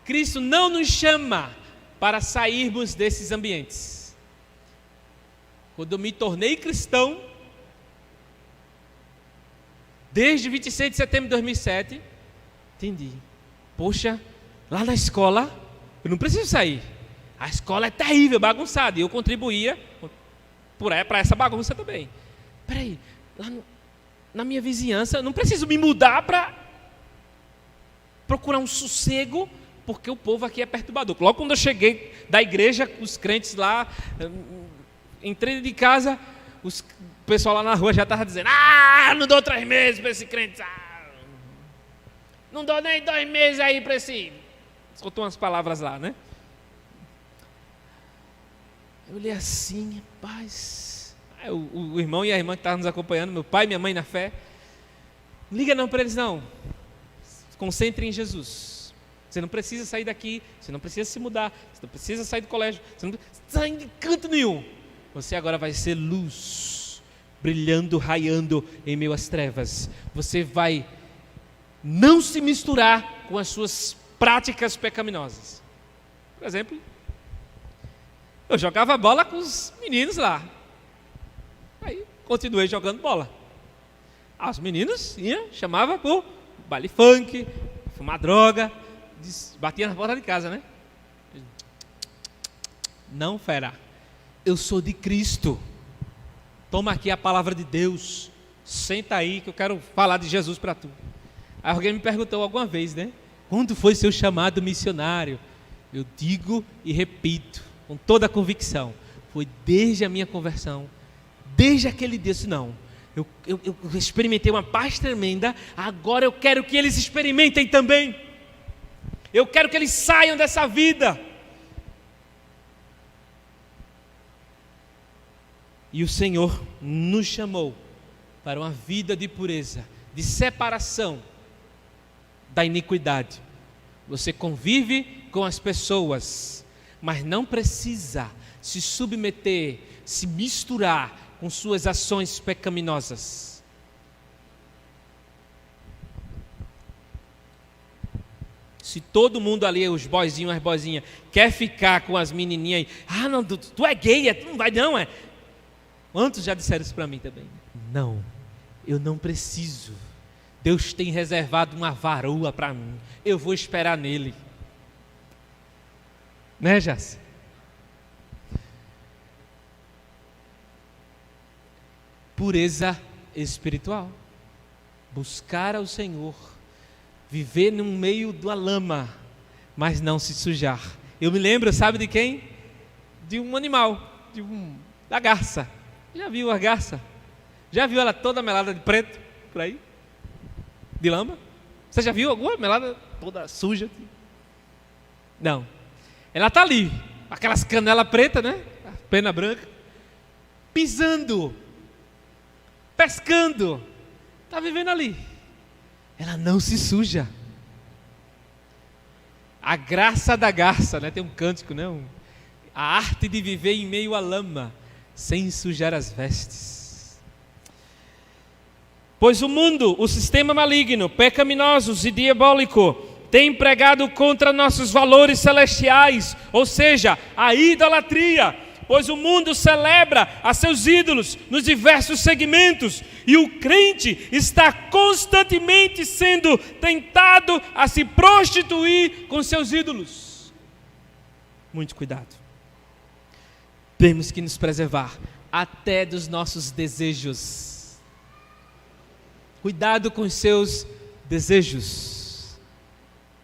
Cristo não nos chama para sairmos desses ambientes. Quando eu me tornei cristão, desde 26 de setembro de 2007, entendi. Poxa, lá na escola, eu não preciso sair. A escola é terrível, bagunçada. E eu contribuía para essa bagunça também. Peraí, na minha vizinhança, eu não preciso me mudar para procurar um sossego, porque o povo aqui é perturbador. Logo quando eu cheguei da igreja, os crentes lá, entrei de casa, o pessoal lá na rua já estava dizendo: não dou 3 meses para esse crente, não dou nem 2 meses aí para esse... Escutou umas palavras lá, né? Eu olhei assim, rapaz. O irmão e a irmã que estavam nos acompanhando, meu pai e minha mãe na fé, não liga não para eles não, concentre em Jesus. Você não precisa sair daqui, você não precisa se mudar, você não precisa sair do colégio, você não precisa sair de canto nenhum. Você agora vai ser luz, brilhando, raiando em meio às trevas. Você vai não se misturar com as suas práticas pecaminosas. Por exemplo, eu jogava bola com os meninos lá. Aí continuei jogando bola. Os meninos chamavam por baile funk, fumar droga, batia na porta de casa, né? Não, fera. Eu sou de Cristo. Toma aqui a palavra de Deus. Senta aí que eu quero falar de Jesus para tu. Aí alguém me perguntou alguma vez, né? Quando foi seu chamado missionário? Eu digo e repito com toda a convicção. Foi desde a minha conversão. Desde aquele dia. Não. Eu experimentei uma paz tremenda. Agora eu quero que eles experimentem também. Eu quero que eles saiam dessa vida. E o Senhor nos chamou para uma vida de pureza, de separação da iniquidade. Você convive com as pessoas, mas não precisa se submeter, se misturar com suas ações pecaminosas. Se todo mundo ali, os boyzinhos, as boyzinhas, quer ficar com as menininhas aí, não, tu é gay, tu não vai não, é? Quantos já disseram isso para mim também? Não, eu não preciso. Deus tem reservado uma varoa para mim. Eu vou esperar nele. Né, Jace? Pureza espiritual. Buscar ao Senhor. Viver no meio da lama, mas não se sujar. Eu me lembro, sabe de quem? De um animal, da garça. Já viu a garça? Já viu ela toda melada de preto, por aí? De lama? Você já viu alguma melada toda suja? Não. Ela está ali, aquelas canelas pretas, né? A pena branca. Pisando. Pescando. Está vivendo ali. Ela não se suja. A graça da garça, né? Tem um cântico, né? A arte de viver em meio à lama, sem sujar as vestes. Pois o mundo, o sistema maligno, pecaminoso e diabólico, tem pregado contra nossos valores celestiais, ou seja, a idolatria. Pois o mundo celebra a seus ídolos nos diversos segmentos, e o crente está constantemente sendo tentado a se prostituir com seus ídolos. Muito cuidado. Temos que nos preservar até dos nossos desejos. Cuidado com os seus desejos.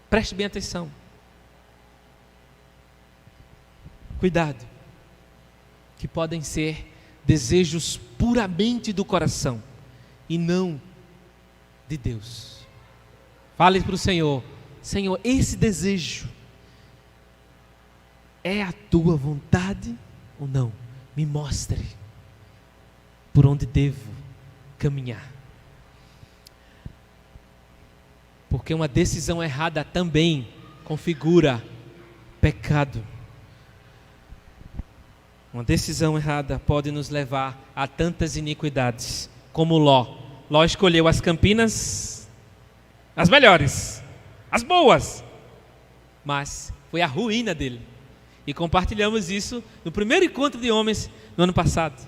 Preste bem atenção. cuidado, que podem ser desejos puramente do coração e não de Deus. Fale para o Senhor: Senhor, esse desejo é a tua vontade ou não? Me mostre por onde devo caminhar. Porque uma decisão errada também configura pecado. Uma decisão errada pode nos levar a tantas iniquidades, como Ló. Ló escolheu as campinas, as melhores, as boas, mas foi a ruína dele. E compartilhamos isso no primeiro encontro de homens no ano passado.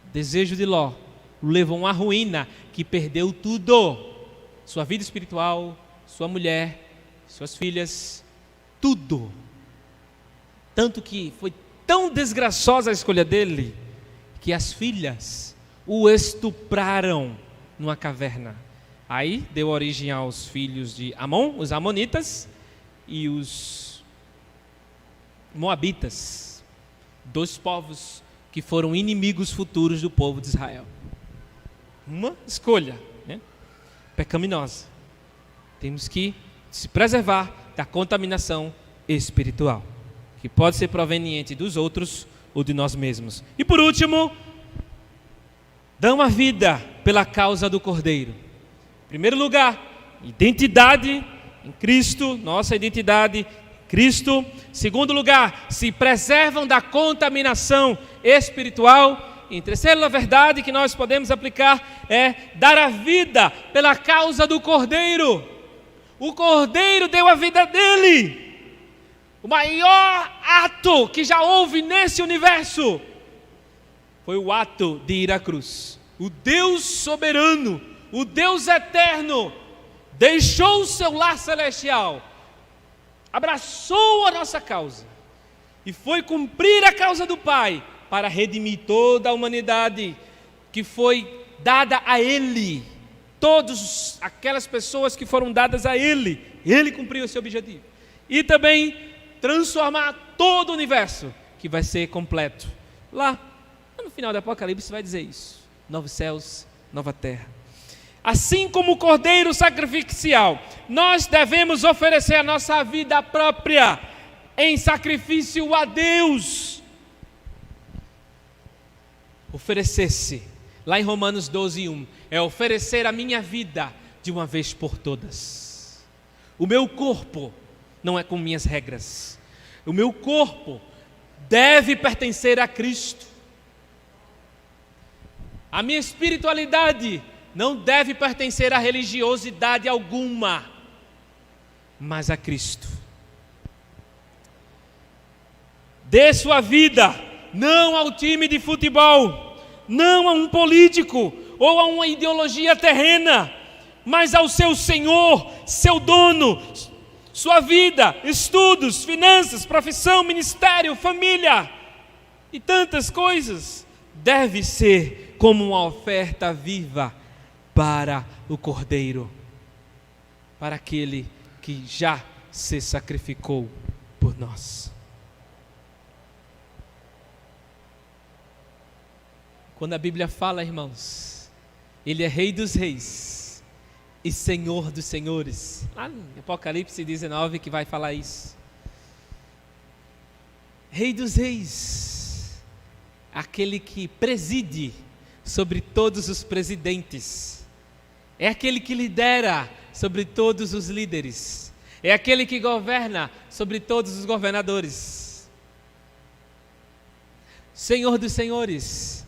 O desejo de Ló o levou a uma ruína que perdeu tudo. Sua vida espiritual, sua mulher, suas filhas, tudo. Tanto que foi tão desgraçosa a escolha dele, que as filhas o estupraram numa caverna. Aí deu origem aos filhos de Amon, os amonitas, e os moabitas, dois povos que foram inimigos futuros do povo de Israel. Uma escolha, né, pecaminosa. Temos que se preservar da contaminação espiritual, que pode ser proveniente dos outros ou de nós mesmos. E por último, dão a vida pela causa do Cordeiro. Em primeiro lugar, identidade em Cristo, nossa identidade em Cristo. Segundo lugar, se preservam da contaminação espiritual. Em terceiro, a verdade que nós podemos aplicar é dar a vida pela causa do Cordeiro. O Cordeiro deu a vida dele. O maior ato que já houve nesse universo foi o ato de ir à cruz. O Deus soberano, o Deus eterno, deixou o seu lar celestial, abraçou a nossa causa e foi cumprir a causa do Pai para redimir toda a humanidade que foi dada a Ele. Todas aquelas pessoas que foram dadas a Ele, Ele cumpriu esse objetivo. E também transformar todo o universo, que vai ser completo. Lá, no final do Apocalipse vai dizer isso: novos céus, nova terra. Assim como o Cordeiro sacrificial, nós devemos oferecer a nossa vida própria em sacrifício a Deus. Oferecer-se, lá em Romanos 12:1, é oferecer a minha vida de uma vez por todas. O meu corpo não é com minhas regras. O meu corpo deve pertencer a Cristo. A minha espiritualidade não deve pertencer a religiosidade alguma, mas a Cristo. Dê sua vida não ao time de futebol, não a um político ou a uma ideologia terrena, mas ao seu Senhor, seu dono. Sua vida, estudos, finanças, profissão, ministério, família e tantas coisas deve ser como uma oferta viva para o Cordeiro, para aquele que já se sacrificou por nós. Quando a Bíblia fala, irmãos, Ele é Rei dos Reis e Senhor dos Senhores. Lá em Apocalipse 19 que vai falar isso. Rei dos Reis, aquele que preside sobre todos os presidentes, é aquele que lidera sobre todos os líderes, é aquele que governa sobre todos os governadores. Senhor dos Senhores,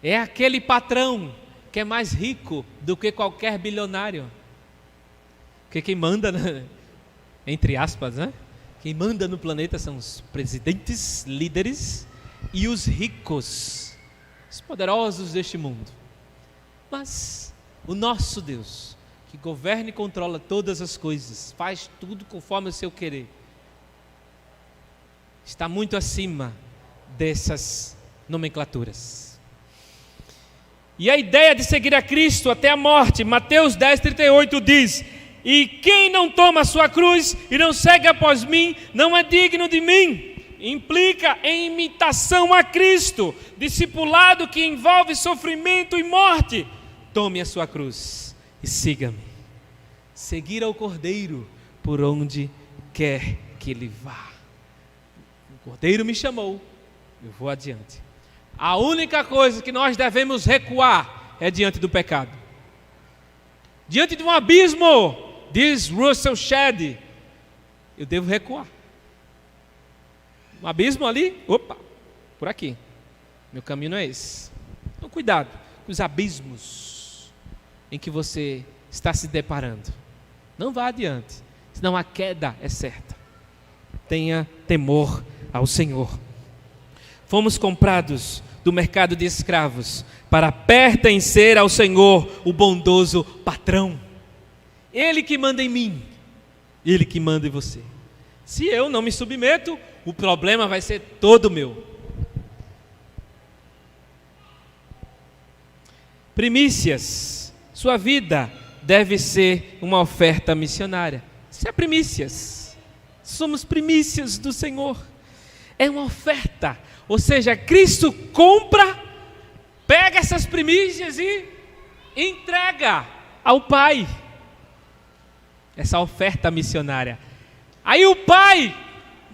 é aquele patrão que é mais rico do que qualquer bilionário. Porque quem manda, né? Entre aspas, né? Quem manda no planeta são os presidentes, líderes e os ricos, os poderosos deste mundo. Mas o nosso Deus, que governa e controla todas as coisas, faz tudo conforme o seu querer, está muito acima dessas nomenclaturas. E a ideia de seguir a Cristo até a morte, Mateus 10:38 diz: E quem não toma a sua cruz e não segue após mim, não é digno de mim. Implica em imitação a Cristo, discipulado que envolve sofrimento e morte. Tome a sua cruz e siga-me. Seguir ao Cordeiro por onde quer que ele vá. O Cordeiro me chamou, eu vou adiante. A única coisa que nós devemos recuar é diante do pecado. Diante de um abismo, diz Russell Shedd, eu devo recuar. Um abismo ali, opa, por aqui. Meu caminho não é esse. Então cuidado com os abismos em que você está se deparando. Não vá adiante, senão a queda é certa. Tenha temor ao Senhor. Fomos comprados do mercado de escravos para pertencer ao Senhor, o bondoso patrão. Ele que manda em mim, Ele que manda em você. Se eu não me submeto, o problema vai ser todo meu. Primícias. Sua vida deve ser uma oferta missionária. Isso é primícias. Somos primícias do Senhor. É uma oferta. Ou seja, Cristo compra, pega essas primícias e entrega ao Pai. Essa oferta missionária. Aí o Pai,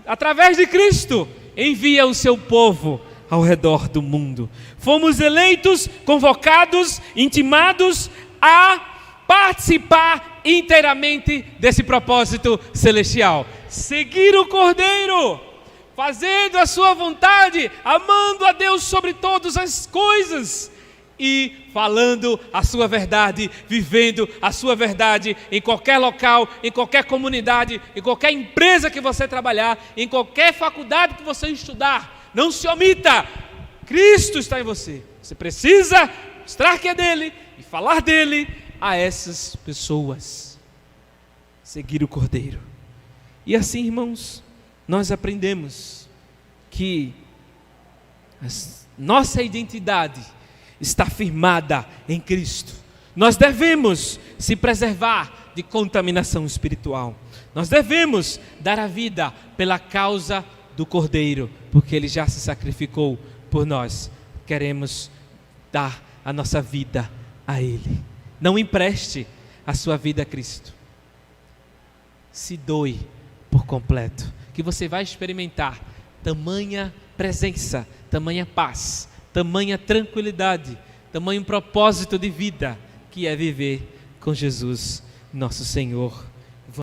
através de Cristo, envia o seu povo ao redor do mundo. Fomos eleitos, convocados, intimados a participar inteiramente desse propósito celestial. Seguir o Cordeiro, fazendo a sua vontade, amando a Deus sobre todas as coisas e falando a sua verdade, vivendo a sua verdade em qualquer local, em qualquer comunidade, em qualquer empresa que você trabalhar, em qualquer faculdade que você estudar. Não se omita, Cristo está em você. Você precisa mostrar que é dele e falar dele a essas pessoas. Seguir o Cordeiro. E assim, irmãos, nós aprendemos que nossa identidade está firmada em Cristo. Nós devemos se preservar de contaminação espiritual. Nós devemos dar a vida pela causa do Cordeiro, porque Ele já se sacrificou por nós. Queremos dar a nossa vida a Ele. Não empreste a sua vida a Cristo. Se doe por completo, que você vai experimentar tamanha presença, tamanha paz, tamanha tranquilidade, tamanho propósito de vida, que é viver com Jesus, nosso Senhor.